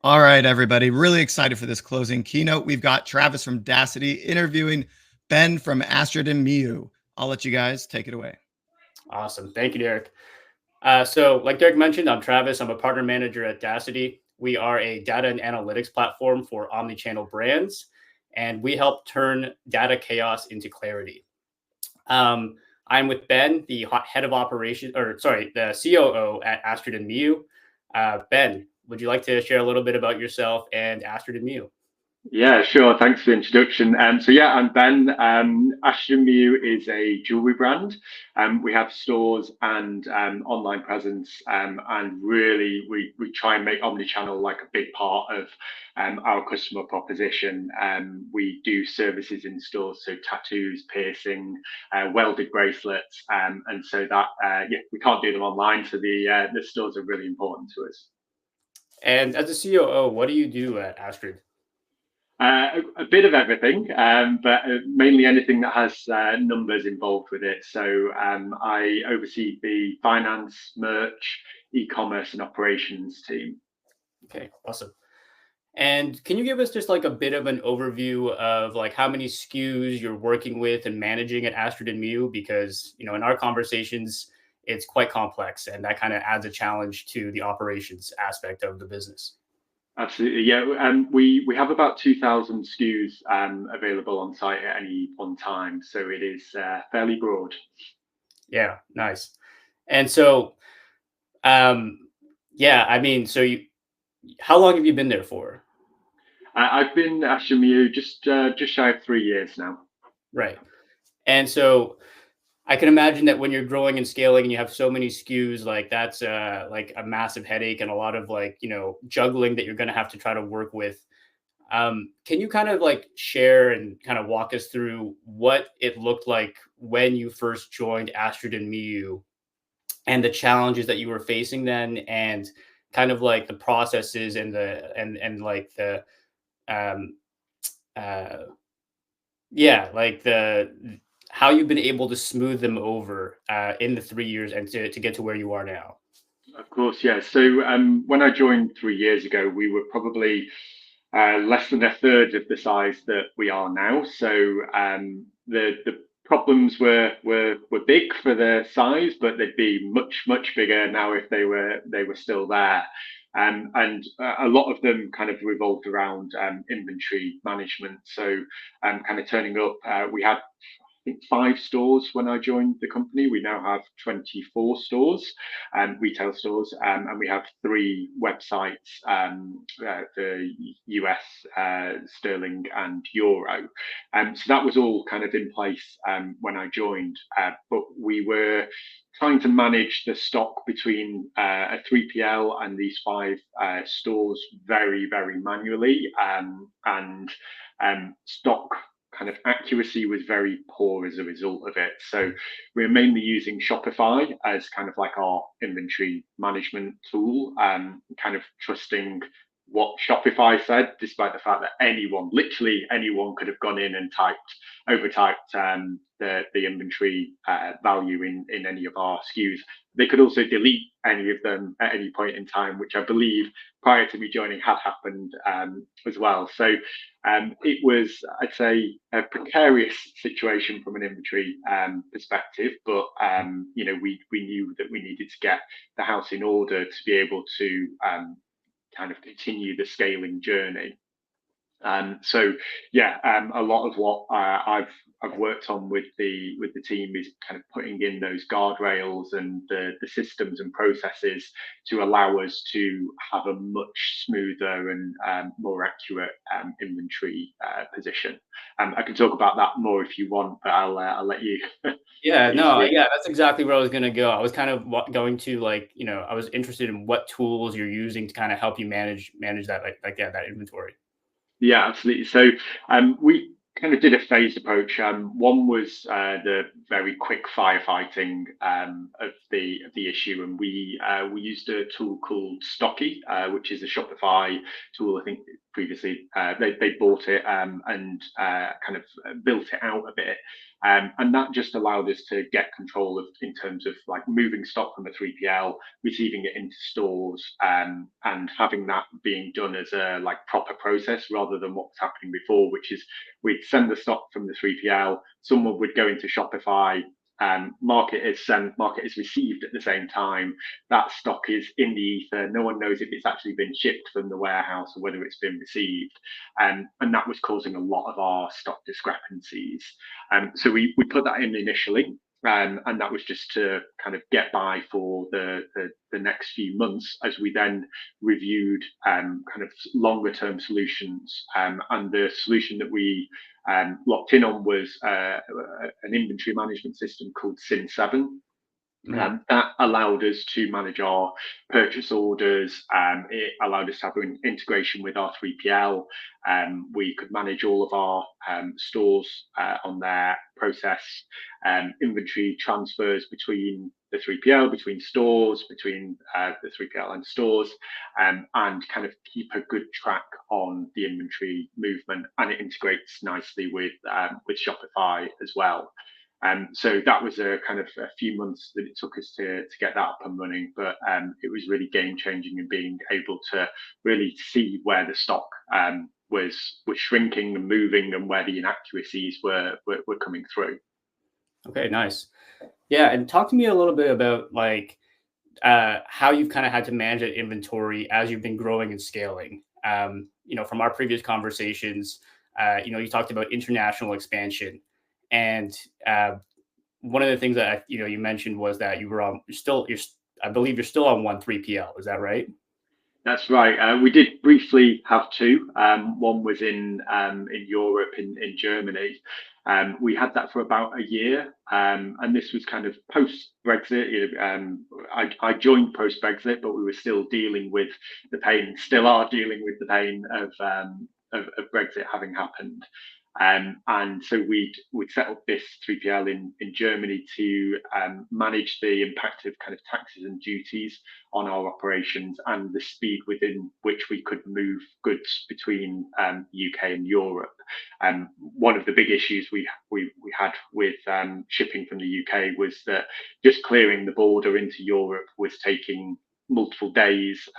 All right, everybody. Really excited for this closing keynote. We've got Travis from Daasity interviewing Ben from Astrid and Miyu. I'll let you guys take it away. Awesome. Thank you, Derek. So like Derek mentioned, I'm Travis. I'm a partner manager at Daasity. We are a data and analytics platform for omnichannel brands, and we help turn data chaos into clarity. I'm with Ben, the head of operations, or sorry, the COO at Astrid and Miyu. Ben, would you like to share a little bit about yourself and Astrid and Miyu? Yeah, sure. Thanks for the introduction. So yeah, I'm Ben. Astrid Miyu is a jewelry brand. We have stores and online presence, and really we try and make omnichannel like a big part of our customer proposition. We do services in stores, so tattoos, piercing, welded bracelets, and so that yeah, we can't do them online, so the stores are really important to us. And as a COO, what do you do at Astrid? A bit of everything, but mainly anything that has numbers involved with it. So I oversee the finance, merch, e-commerce, and operations team. Okay, awesome. And can you give us just like a bit of an overview of like how many SKUs you're working with and managing at Astrid and Miyu? Because in our conversations, it's quite complex, and that kind of adds a challenge to the operations aspect of the business. Absolutely, yeah. We have about 2,000 SKUs available on site at any one time, so it is fairly broad. Yeah, nice. And so, um, yeah, I mean, how long have you been there for? I've been at Astrid Miyu just shy of 3 years now. Right. And so I can imagine that when you're growing and scaling and you have so many SKUs, like that's like a massive headache and a lot of like, juggling that you're going to have to try to work with. Can you kind of like share and kind of walk us through what it looked like when you first joined Astrid and Miyu and the challenges that you were facing then, and kind of like the processes and like the um uh yeah, like the how you've been able to smooth them over in the 3 years and to get to where you are now. Of course, yeah. So when I joined 3 years ago, we were probably less than a third of the size that we are now. So the problems were big for their size, but they'd be much bigger now if they were still there. And a lot of them kind of revolved around inventory management. So kind of turning up, we had think 5 stores when I joined the company. We now have 24 stores, retail stores, and we have 3 websites for US, sterling, and euro. So that was all kind of in place when I joined, but we were trying to manage the stock between a 3PL and these 5 stores very manually, and stock kind of accuracy was very poor as a result of it. So we're mainly using Shopify as kind of like our inventory management tool, kind of trusting what Shopify said, despite the fact that literally anyone, could have gone in and overtyped the inventory value in any of our SKUs. They could also delete any of them at any point in time, which I believe prior to me joining had happened as well. So it was, I'd say, a precarious situation from an inventory perspective, but we knew that we needed to get the house in order to be able to kind of continue the scaling journey. So yeah, a lot of what I've worked on with the team is kind of putting in those guardrails and the systems and processes to allow us to have a much smoother and more accurate inventory position. I can talk about that more if you want, but I'll let you. Yeah, no, yeah, that's exactly where I was going to go. I was kind of going to like, I was interested in what tools you're using to kind of help you manage that that inventory. Yeah, absolutely. So we kind of did a phased approach. One was the very quick firefighting of the issue, and we used a tool called Stocky, which is a Shopify tool. I think previously they bought it and kind of built it out a bit. And that just allowed us to get control of, in terms of like moving stock from a 3PL, receiving it into stores, and having that being done as a like proper process rather than what was happening before, which is we'd send the stock from the 3PL, someone would go into Shopify, market is sent, market is received at the same time. That stock is in the ether. No one knows if it's actually been shipped from the warehouse or whether it's been received. And that was causing a lot of our stock discrepancies. So we put that in initially. And that was just to kind of get by for the next few months as we then reviewed kind of longer term solutions. And the solution that we locked in on was an inventory management system called Sin7. That allowed us to manage our purchase orders. It allowed us to have an integration with our 3PL. We could manage all of our stores on their process, inventory transfers between the 3PL, between stores, between the 3PL and stores, and kind of keep a good track on the inventory movement. And it integrates nicely with Shopify as well. So that was a kind of a few months that it took us to get that up and running, but it was really game changing in being able to really see where the stock was shrinking and moving and where the inaccuracies were coming through. Okay, nice. Yeah, and talk to me a little bit about like how you've kind of had to manage that inventory as you've been growing and scaling. From our previous conversations, you talked about international expansion. And one of the things that you mentioned was that I believe you're still on one 3PL. Is that right? That's right. We did briefly have two. One was in Europe, in Germany. We had that for about a year, and this was kind of post Brexit. I joined post Brexit, but we were still dealing with the pain. Still are dealing with the pain of Brexit having happened. And so we'd set up this 3PL in Germany to manage the impact of kind of taxes and duties on our operations and the speed within which we could move goods between the UK and Europe. One of the big issues we had with shipping from the UK was that just clearing the border into Europe was taking multiple days,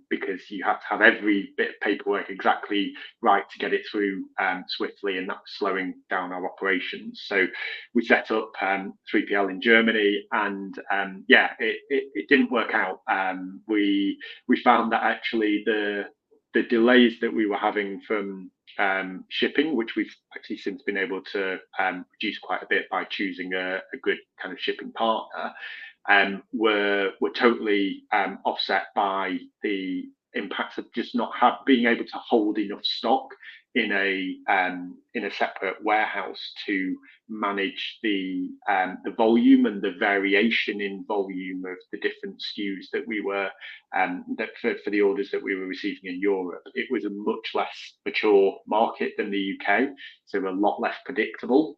because you have to have every bit of paperwork exactly right to get it through swiftly, and that was slowing down our operations. So we set up 3PL in Germany, and it didn't work out. We found that actually the delays that we were having from shipping, which we've actually since been able to reduce quite a bit by choosing a good kind of shipping partner, were totally offset by the impacts of just not being able to hold enough stock in a separate warehouse to manage the volume and the variation in volume of the different SKUs that we were for the orders that we were receiving in Europe. It was a much less mature market than the UK, so a lot less predictable.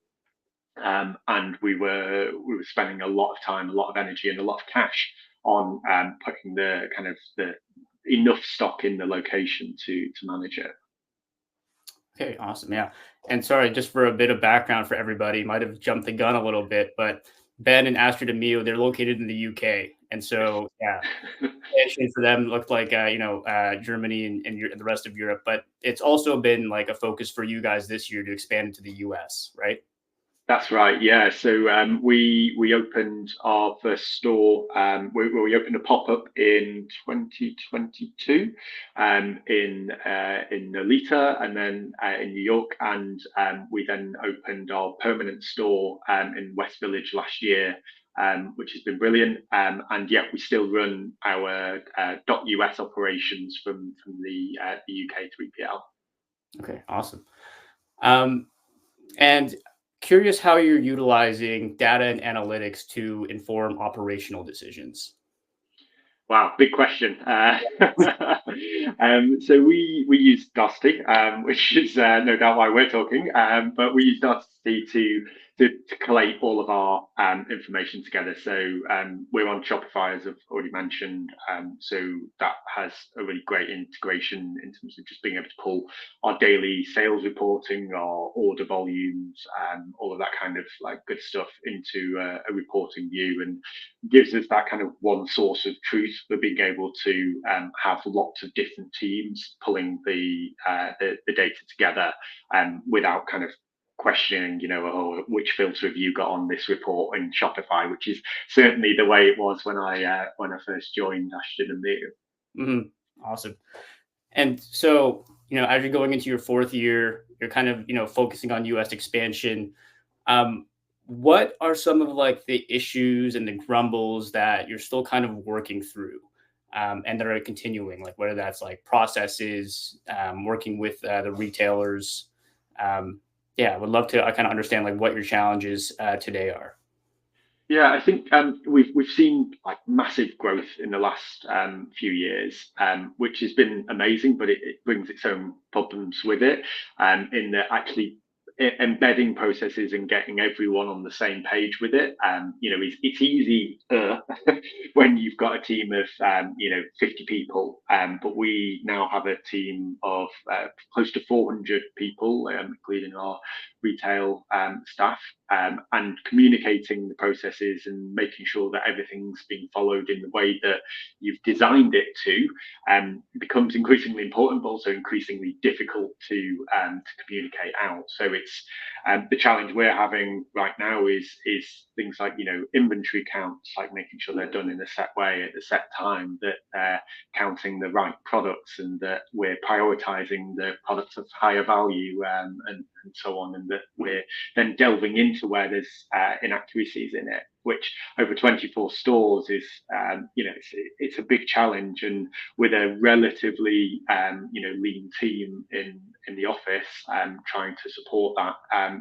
And we were spending a lot of time, a lot of energy, and a lot of cash on putting the enough stock in the location to manage it. Okay, awesome. Yeah. And sorry, just for a bit of background for everybody, might have jumped the gun a little bit, but Ben and Astrid Miyu, they're located in the UK. And so, yeah, expansion for them looked like, Germany and the rest of Europe. But it's also been like a focus for you guys this year to expand into the US, right? That's right. Yeah. So we opened our first store. We opened a pop-up in 2022 in Alita, and then in New York, and we then opened our permanent store in West Village last year, which has been brilliant. And yeah, we still run our .us operations from the UK 3PL. Okay, awesome. And curious how you're utilizing data and analytics to inform operational decisions. Wow, big question. So we use Daasity, which is no doubt why we're talking. But we use Daasity to to collate all of our information together. So we're on Shopify, as I've already mentioned. So that has a really great integration in terms of just being able to pull our daily sales reporting, our order volumes, all of that kind of like good stuff into a reporting view, and gives us that kind of one source of truth for being able to have lots of different teams pulling the data together without kind of questioning, oh, which filter have you got on this report in Shopify, which is certainly the way it was when I first joined Astrid Miyu. Mm-hmm. Awesome. And so, as you're going into your fourth year, you're kind of, focusing on US expansion. What are some of like the issues and the grumbles that you're still kind of working through and that are continuing, like whether that's like processes, working with the retailers? Yeah, I would love to kind of understand like what your challenges today are. Yeah, I think we've seen like massive growth in the last few years, which has been amazing, but it brings its own problems with it. In that actually embedding processes and getting everyone on the same page with it, it's easy when you've got a team of 50 people, but we now have a team of close to 400 people, including our retail staff, and communicating the processes and making sure that everything's being followed in the way that you've designed it to becomes increasingly important, but also increasingly difficult to communicate out. So it's the challenge we're having right now is things like inventory counts, like making sure they're done in a set way at a set time, that they're counting the right products, and that we're prioritizing the products of higher value, and so on, and that we're then delving into where there's inaccuracies in it, which over 24 stores is it's a big challenge. And with a relatively lean team in the office, trying to support that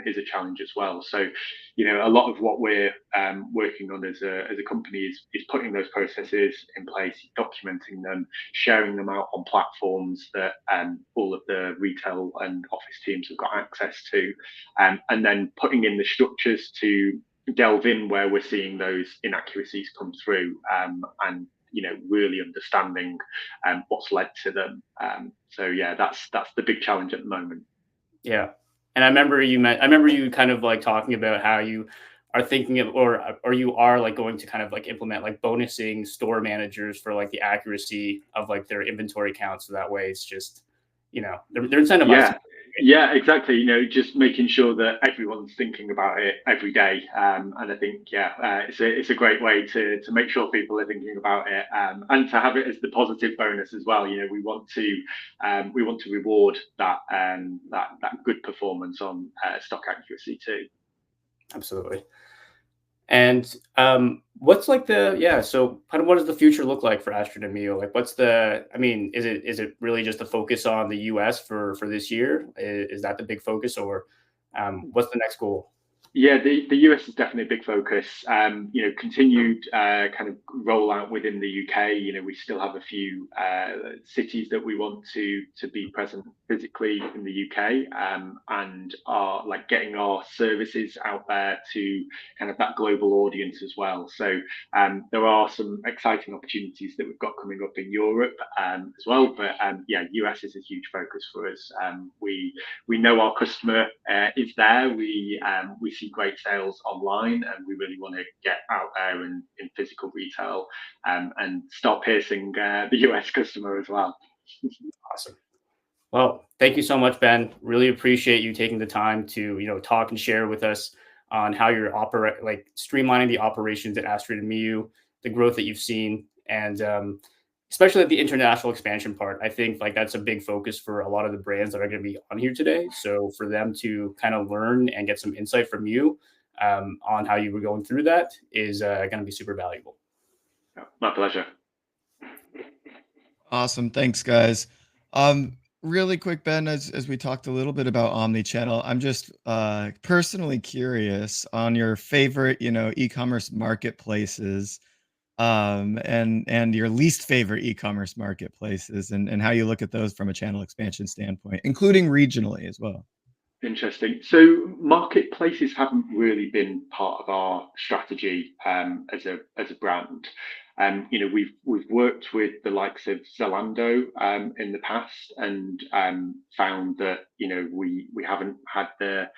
is a challenge as well. So a lot of what we're working on as a company is putting those processes in place, documenting them, sharing them out on platforms that all of the retail and office teams have got access to, and then putting in the structures to delve in where we're seeing those inaccuracies come through, and really understanding what's led to them. So yeah, that's the big challenge at the moment. Yeah. And I remember you kind of like talking about how you are thinking of, or you are like going to kind of like implement like bonusing store managers for like the accuracy of like their inventory counts. So that way it's just, they're incentivized. Yeah, exactly. Just making sure that everyone's thinking about it every day, and I think it's a great way to make sure people are thinking about it, and to have it as the positive bonus as well. We want to reward that good performance on stock accuracy too. Absolutely. And what's like so kind of what does the future look like for Astrid and Miyu? Like is it really just a focus on the US for this year? Is that the big focus, or what's the next goal? Yeah, the US is definitely a big focus. Continued kind of rollout within the UK. We still have a few cities that we want to be present physically in the UK, and are like getting our services out there to kind of that global audience as well. So there are some exciting opportunities that we've got coming up in Europe as well. But US is a huge focus for us. We know our customer is there. We see great sales online, and we really want to get out there in physical retail, and start piercing the US customer as well. Awesome. Well, thank you so much, Ben. Really appreciate you taking the time to talk and share with us on how you're streamlining the operations at Astrid and Miyu, the growth that you've seen, and especially the international expansion part. I think like that's a big focus for a lot of the brands that are going to be on here today. So for them to kind of learn and get some insight from you on how you were going through that is going to be super valuable. My pleasure. Awesome. Thanks, guys. Really quick, Ben, as we talked a little bit about omnichannel, I'm just personally curious on your favorite, e-commerce marketplaces, and your least favorite e-commerce marketplaces, and how you look at those from a channel expansion standpoint, including regionally as well. Interesting. So marketplaces haven't really been part of our strategy as a brand. We've worked with the likes of Zalando in the past, and found that we haven't had the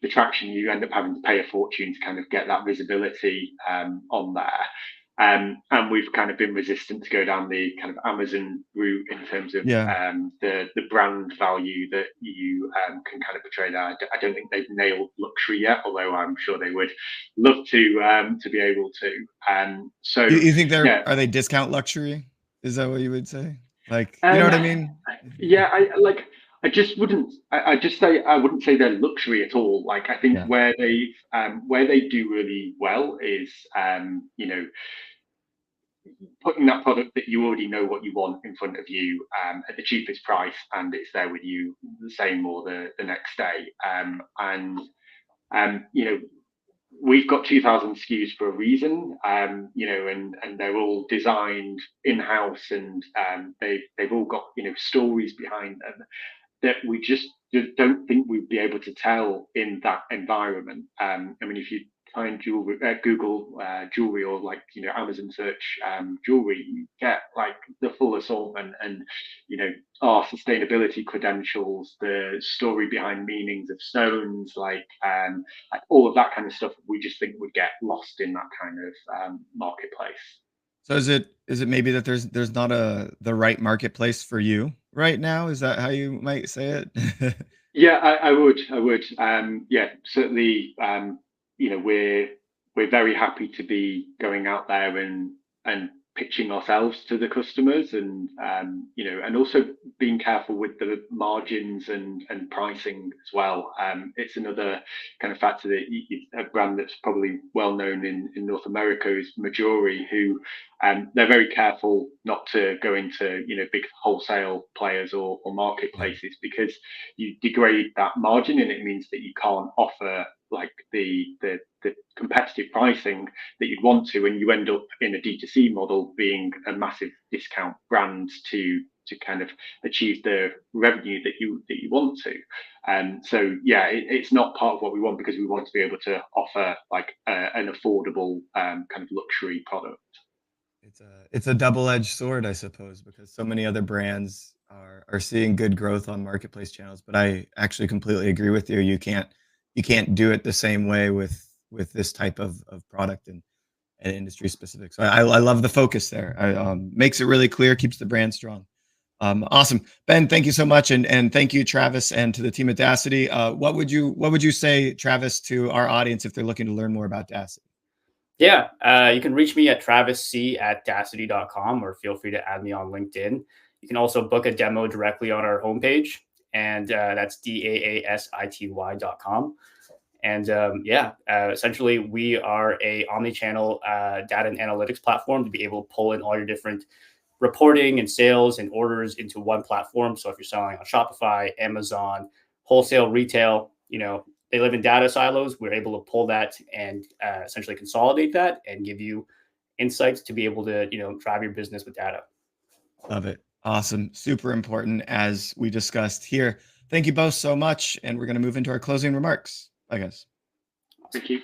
traction. You end up having to pay a fortune to kind of get that visibility on there. And we've kind of been resistant to go down the kind of Amazon route in terms of Yeah. the brand value that you can kind of portray there. I don't think they've nailed luxury yet, although I'm sure they would love to be able to. So You think yeah, are they discount luxury? Is that what you would say? Like, you know um, what I mean? yeah, I just wouldn't. I just say I wouldn't say they're luxury at all. Like I think Yeah. where they do really well is putting that product that you already know what you want in front of you at the cheapest price, and it's there with you the same or the next day. And we've got 2,000 SKUs for a reason, and they're all designed in house, and they've all got stories behind them that we just don't think we'd be able to tell in that environment. I mean, if you find jewelry, Google jewelry, or like Amazon search jewelry, you get like the full assortment, and our sustainability credentials, the story behind meanings of stones, like all of that kind of stuff. We just think would get lost in that kind of marketplace. So is it maybe that there's not the right marketplace for you right now? Is that how you might say it? Yeah, I would. Yeah, certainly. We're very happy to be going out there and pitching ourselves to the customers, and also being careful with the margins and pricing as well. It's another kind of factor that a brand that's probably well known in North America is Majori, who they're very careful not to go into big wholesale players or Yeah. marketplaces, because you degrade that margin, and it means that you can't offer like the competitive pricing that you'd want to, and you end up in a D2C model being a massive discount brand to kind of achieve the revenue that you want to. So yeah, it's not part of what we want, because we want to be able to offer like an affordable kind of luxury product. It's a double-edged sword, I suppose, because so many other brands are seeing good growth on marketplace channels. But I actually completely agree with you. You can't do it the same way with this type of product and industry specific. So I love the focus there. Makes it really clear, keeps the brand strong. Awesome, Ben. Thank you so much, and thank you, Travis, and to the team at Daasity. What would you say, Travis, to our audience if they're looking to learn more about Daasity? Yeah, you can reach me at travisc@daasity.com, or feel free to add me on LinkedIn. You can also book a demo directly on our homepage, and that's daasity.com. And essentially, we are a omni-channel data and analytics platform to be able to pull in all your different reporting and sales and orders into one platform. So if you're selling on Shopify, Amazon, wholesale, retail, they live in data silos. We're able to pull that and essentially consolidate that and give you insights to be able to, drive your business with data. Love it. Awesome. Super important, as we discussed here. Thank you both so much, and we're going to move into our closing remarks. Bye, guys. Thank you.